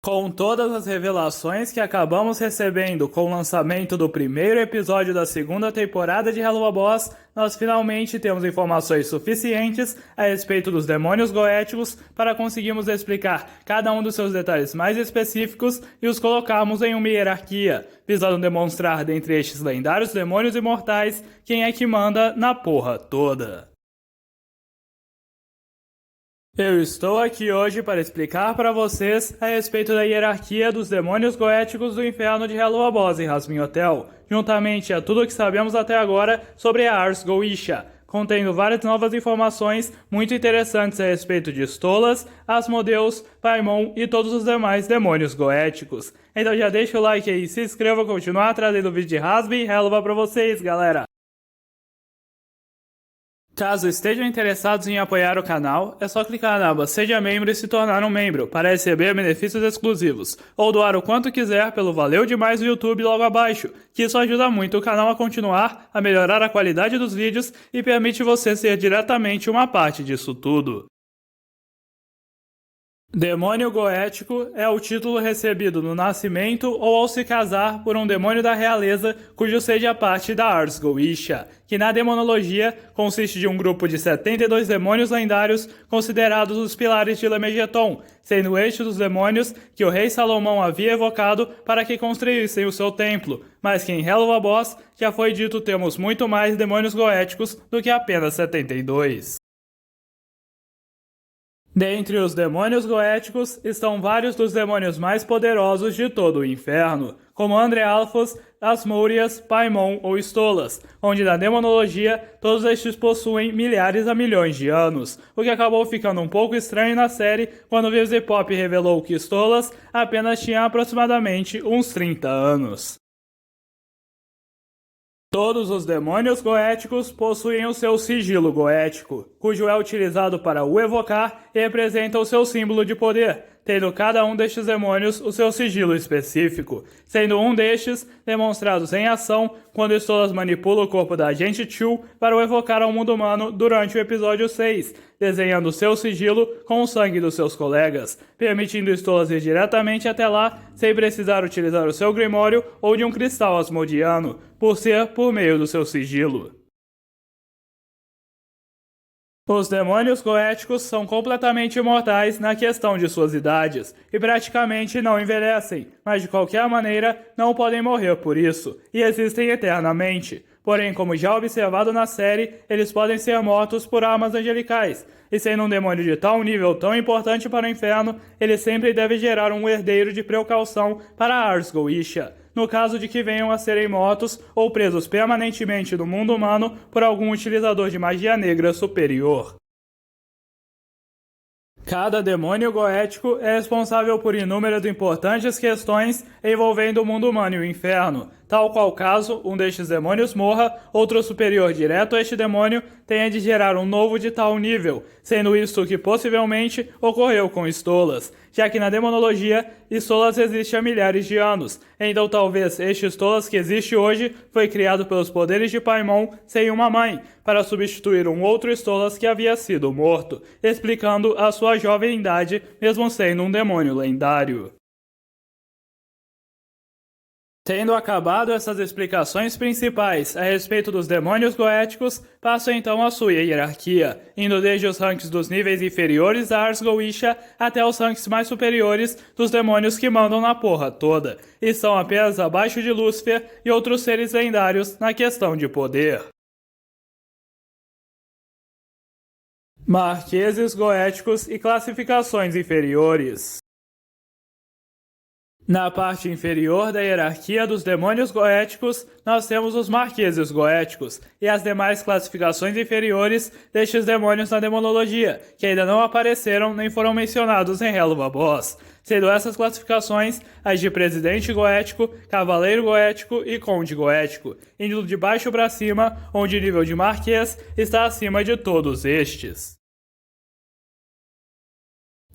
Com todas as revelações que acabamos recebendo com o lançamento do primeiro episódio da segunda temporada de Helluva Boss, nós finalmente temos informações suficientes a respeito dos demônios goéticos para conseguirmos explicar cada um dos seus detalhes mais específicos e os colocarmos em uma hierarquia, visando demonstrar dentre estes lendários demônios imortais quem é que manda na porra toda. Eu estou aqui hoje para explicar para vocês a respeito da hierarquia dos demônios goéticos do inferno de Helluva Boss em Jasmine Hotel, juntamente a tudo o que sabemos até agora sobre a Ars Goetia, contendo várias novas informações muito interessantes a respeito de Stolas, Asmodeus, Paimon e todos os demais demônios goéticos. Então já deixa o like aí, se inscreva, continuar trazendo vídeo de Rasby e Helluva para vocês, galera! Caso estejam interessados em apoiar o canal, é só clicar na aba Seja Membro e se tornar um membro, para receber benefícios exclusivos, ou doar o quanto quiser pelo Valeu Demais do YouTube logo abaixo, que isso ajuda muito o canal a continuar, a melhorar a qualidade dos vídeos e permite você ser diretamente uma parte disso tudo. Demônio goético é o título recebido no nascimento ou ao se casar por um demônio da realeza cujo seja parte da Ars Goetia, que na demonologia consiste de um grupo de 72 demônios lendários considerados os pilares de Lemegeton, sendo estes os demônios que o rei Salomão havia evocado para que construíssem o seu templo, mas que em Helluva Boss já foi dito termos muito mais demônios goéticos do que apenas 72. Dentre os demônios goéticos estão vários dos demônios mais poderosos de todo o inferno, como Andrealphos, Asmodeus, Paimon ou Stolas, onde na demonologia todos estes possuem milhares a milhões de anos, o que acabou ficando um pouco estranho na série quando Vizipop revelou que Stolas apenas tinha aproximadamente uns 30 anos. Todos os demônios goéticos possuem o seu sigilo goético, cujo é utilizado para o evocar e representa o seu símbolo de poder, tendo cada um destes demônios o seu sigilo específico, sendo um destes demonstrados em ação quando Stolas manipula o corpo da agente Chu para o evocar ao mundo humano durante o episódio 6, desenhando seu sigilo com o sangue dos seus colegas, permitindo Stolas ir diretamente até lá sem precisar utilizar o seu grimório ou de um cristal asmodiano, por ser por meio do seu sigilo. Os demônios goéticos são completamente imortais na questão de suas idades, e praticamente não envelhecem, mas de qualquer maneira não podem morrer por isso, e existem eternamente. Porém, como já observado na série, eles podem ser mortos por armas angelicais, e sendo um demônio de tal nível tão importante para o inferno, ele sempre deve gerar um herdeiro de precaução para a Ars Goetia, no caso de que venham a serem mortos ou presos permanentemente no mundo humano por algum utilizador de magia negra superior. Cada demônio goético é responsável por inúmeras importantes questões envolvendo o mundo humano e o inferno, tal qual caso um destes demônios morra, outro superior direto a este demônio tenha de gerar um novo de tal nível, sendo isto que possivelmente ocorreu com Stolas, já que na demonologia Stolas existe há milhares de anos, então talvez este Stolas que existe hoje foi criado pelos poderes de Paimon sem uma mãe, para substituir um outro Stolas que havia sido morto, explicando a sua jovem idade mesmo sendo um demônio lendário. Tendo acabado essas explicações principais a respeito dos demônios goéticos, passo então a sua hierarquia, indo desde os ranks dos níveis inferiores da Ars Goetia até os ranks mais superiores dos demônios que mandam na porra toda, e são apenas abaixo de Lúcifer e outros seres lendários na questão de poder. Marqueses goéticos e classificações inferiores. Na parte inferior da hierarquia dos demônios goéticos, nós temos os marqueses goéticos e as demais classificações inferiores destes demônios na demonologia, que ainda não apareceram nem foram mencionados em Helluva Boss, sendo essas classificações as de presidente goético, cavaleiro goético e conde goético, indo de baixo para cima, onde o nível de marquês está acima de todos estes.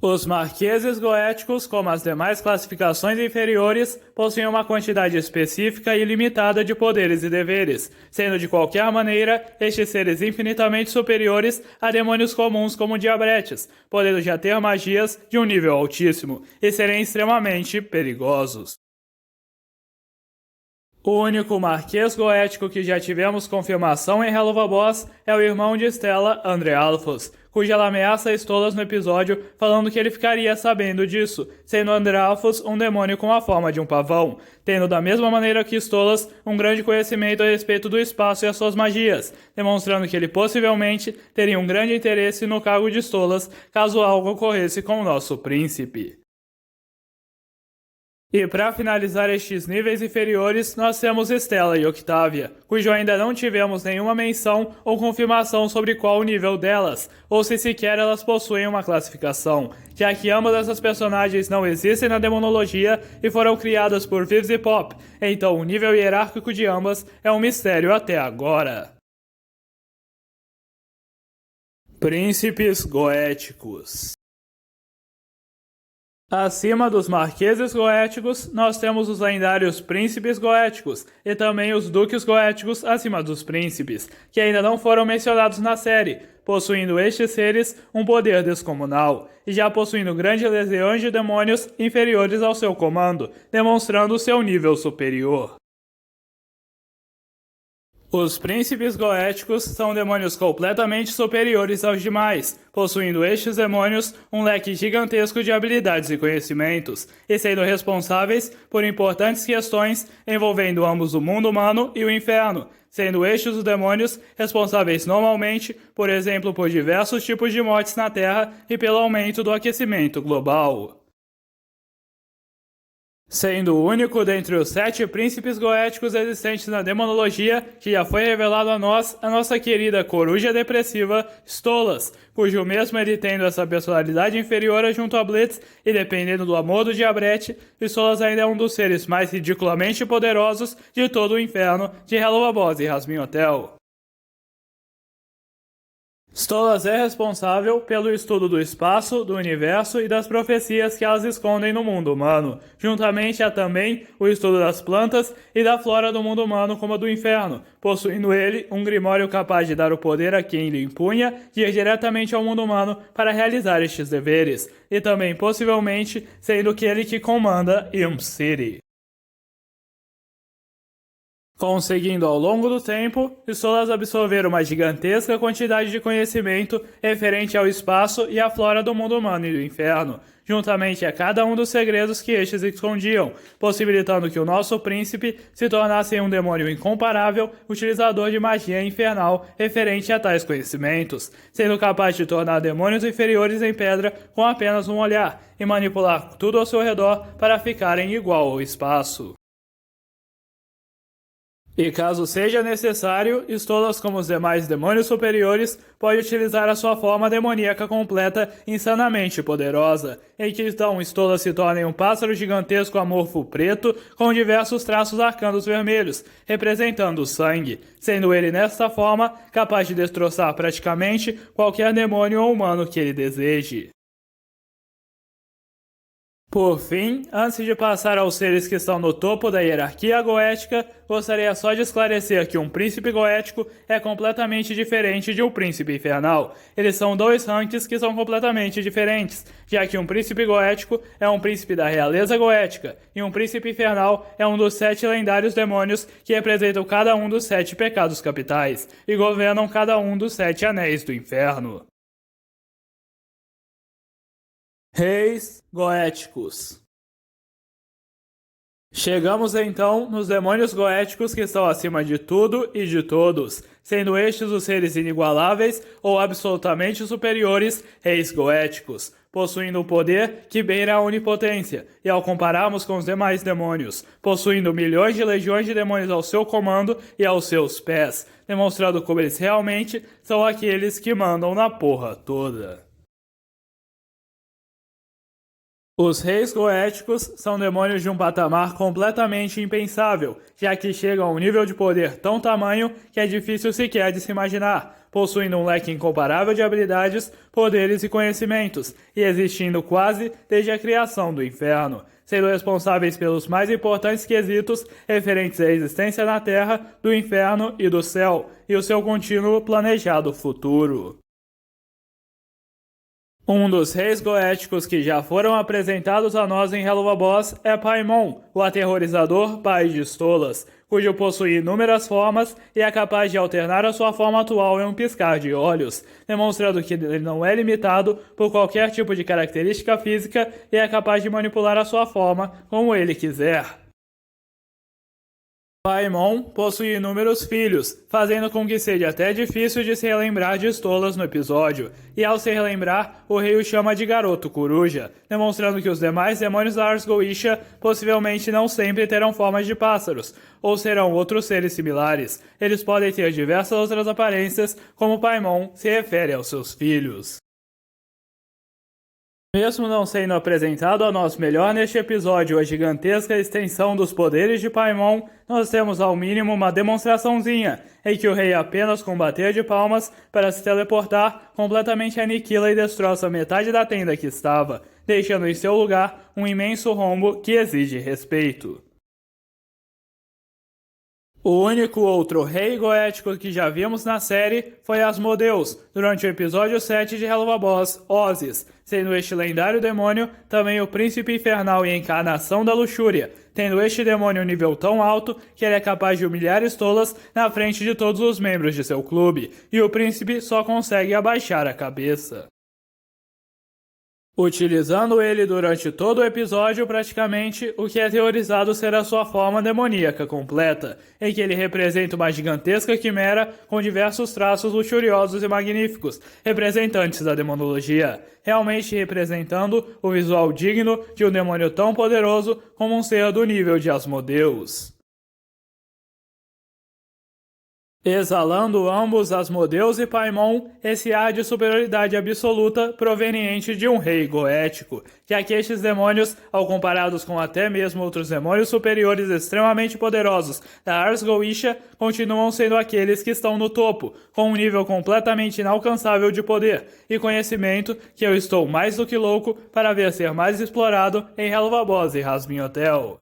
Os marqueses goéticos, como as demais classificações inferiores, possuem uma quantidade específica e limitada de poderes e deveres, sendo de qualquer maneira estes seres infinitamente superiores a demônios comuns como diabretes, podendo já ter magias de um nível altíssimo e serem extremamente perigosos. O único marquês goético que já tivemos confirmação em Helluva Boss é o irmão de Stella, André Alphos, cuja ela ameaça Stolas no episódio falando que ele ficaria sabendo disso, sendo André Alphos um demônio com a forma de um pavão, tendo da mesma maneira que Stolas um grande conhecimento a respeito do espaço e as suas magias, demonstrando que ele possivelmente teria um grande interesse no cargo de Stolas caso algo ocorresse com o nosso príncipe. E para finalizar estes níveis inferiores, nós temos Stella e Octavia, cujo ainda não tivemos nenhuma menção ou confirmação sobre qual o nível delas, ou se sequer elas possuem uma classificação, já que ambas essas personagens não existem na demonologia e foram criadas por Vives e Pop, então o nível hierárquico de ambas é um mistério até agora. Príncipes goéticos. Acima dos marqueses goéticos, nós temos os lendários príncipes goéticos e também os duques goéticos acima dos príncipes, que ainda não foram mencionados na série, possuindo estes seres um poder descomunal, e já possuindo grandes legiões de demônios inferiores ao seu comando, demonstrando seu nível superior. Os príncipes goéticos são demônios completamente superiores aos demais, possuindo estes demônios um leque gigantesco de habilidades e conhecimentos, e sendo responsáveis por importantes questões envolvendo ambos o mundo humano e o inferno, sendo estes os demônios responsáveis normalmente, por exemplo, por diversos tipos de mortes na Terra e pelo aumento do aquecimento global. Sendo o único dentre os 7 príncipes goéticos existentes na demonologia que já foi revelado a nós a nossa querida coruja depressiva Stolas, cujo mesmo ele tendo essa personalidade inferior junto a Blitz e dependendo do amor do Diabrete, Stolas ainda é um dos seres mais ridiculamente poderosos de todo o inferno de Helluva Boss e Rasmin Hotel. Stolas é responsável pelo estudo do espaço, do universo e das profecias que elas escondem no mundo humano. Juntamente há também o estudo das plantas e da flora do mundo humano como a do inferno, possuindo ele um grimório capaz de dar o poder a quem lhe impunha de ir diretamente ao mundo humano para realizar estes deveres, e também possivelmente sendo aquele que comanda Ilm City. Conseguindo ao longo do tempo, Stolas absorver uma gigantesca quantidade de conhecimento referente ao espaço e à flora do mundo humano e do inferno, juntamente a cada um dos segredos que estes escondiam, possibilitando que o nosso príncipe se tornasse um demônio incomparável, utilizador de magia infernal referente a tais conhecimentos, sendo capaz de tornar demônios inferiores em pedra com apenas um olhar e manipular tudo ao seu redor para ficarem igual ao espaço. E caso seja necessário, Stolas, como os demais demônios superiores, pode utilizar a sua forma demoníaca completa insanamente poderosa, em que então Stolas se torna um pássaro gigantesco amorfo preto com diversos traços arcanos vermelhos, representando o sangue, sendo ele nesta forma capaz de destroçar praticamente qualquer demônio ou humano que ele deseje. Por fim, antes de passar aos seres que estão no topo da hierarquia goética, gostaria só de esclarecer que um príncipe goético é completamente diferente de um príncipe infernal. Eles são dois ranks que são completamente diferentes, já que um príncipe goético é um príncipe da realeza goética, e um príncipe infernal é um dos 7 lendários demônios que representam cada um dos 7 pecados capitais, e governam cada um dos 7 anéis do inferno. Reis goéticos. Chegamos então nos demônios goéticos que estão acima de tudo e de todos, sendo estes os seres inigualáveis ou absolutamente superiores reis goéticos, possuindo um poder que beira a onipotência, e ao compararmos com os demais demônios, possuindo milhões de legiões de demônios ao seu comando e aos seus pés, demonstrando como eles realmente são aqueles que mandam na porra toda. Os reis goéticos são demônios de um patamar completamente impensável, já que chegam a um nível de poder tão tamanho que é difícil sequer de se imaginar, possuindo um leque incomparável de habilidades, poderes e conhecimentos, e existindo quase desde a criação do inferno, sendo responsáveis pelos mais importantes quesitos referentes à existência na Terra, do inferno e do céu, e o seu contínuo planejado futuro. Um dos reis goéticos que já foram apresentados a nós em Helluva Boss é Paimon, o aterrorizador pai de Stolas, cujo possui inúmeras formas e é capaz de alternar a sua forma atual em um piscar de olhos, demonstrando que ele não é limitado por qualquer tipo de característica física e é capaz de manipular a sua forma como ele quiser. Paimon possui inúmeros filhos, fazendo com que seja até difícil de se relembrar de Stolas no episódio, e ao se relembrar, o rei o chama de Garoto Coruja, demonstrando que os demais demônios da Ars Goetia possivelmente não sempre terão formas de pássaros, ou serão outros seres similares. Eles podem ter diversas outras aparências, como Paimon se refere aos seus filhos. Mesmo não sendo apresentado a nós melhor neste episódio a gigantesca extensão dos poderes de Paimon, nós temos ao mínimo uma demonstraçãozinha, em que o rei apenas com bater de palmas para se teleportar, completamente aniquila e destroça metade da tenda que estava, deixando em seu lugar um imenso rombo que exige respeito. O único outro rei goético que já vimos na série foi Asmodeus, durante o episódio 7 de Helluva Boss, Ozys, sendo este lendário demônio também o príncipe infernal e encarnação da luxúria, tendo este demônio um nível tão alto que ele é capaz de humilhar Stolas na frente de todos os membros de seu clube, e o príncipe só consegue abaixar a cabeça. Utilizando ele durante todo o episódio praticamente, o que é teorizado ser a sua forma demoníaca completa, em que ele representa uma gigantesca quimera com diversos traços luxuriosos e magníficos, representantes da demonologia, realmente representando o visual digno de um demônio tão poderoso como um ser do nível de Asmodeus. Exalando ambos Asmodeus e Paimon, esse ar de superioridade absoluta proveniente de um rei goético, já que estes demônios, ao comparados com até mesmo outros demônios superiores extremamente poderosos da Ars Goetia, continuam sendo aqueles que estão no topo, com um nível completamente inalcançável de poder e conhecimento que eu estou mais do que louco para ver ser mais explorado em Helluva Boss e Hazbin Hotel.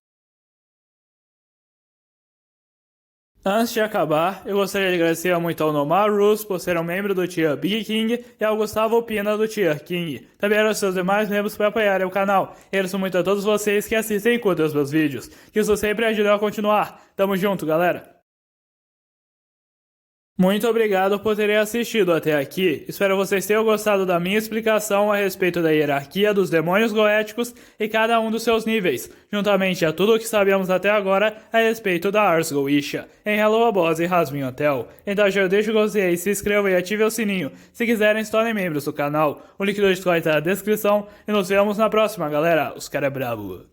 Antes de acabar, eu gostaria de agradecer muito ao Nomar Rus por ser um membro do Tier Big King e ao Gustavo Pina do Tier King. Também aos seus demais membros por apoiarem o canal. E agradeço muito a todos vocês que assistem e curtem os meus vídeos, que isso sempre ajuda a continuar. Tamo junto, galera! Muito obrigado por terem assistido até aqui. Espero vocês tenham gostado da minha explicação a respeito da hierarquia dos demônios goéticos e cada um dos seus níveis, juntamente a tudo o que sabemos até agora a respeito da Ars Goetia, em Helluva Boss e Hazbin Hotel. Então já deixa o gostei, se inscreva e ative o sininho. Se quiserem, se tornem membros do canal. O link do Discord está na descrição e nos vemos na próxima, galera. Os cara é brabo.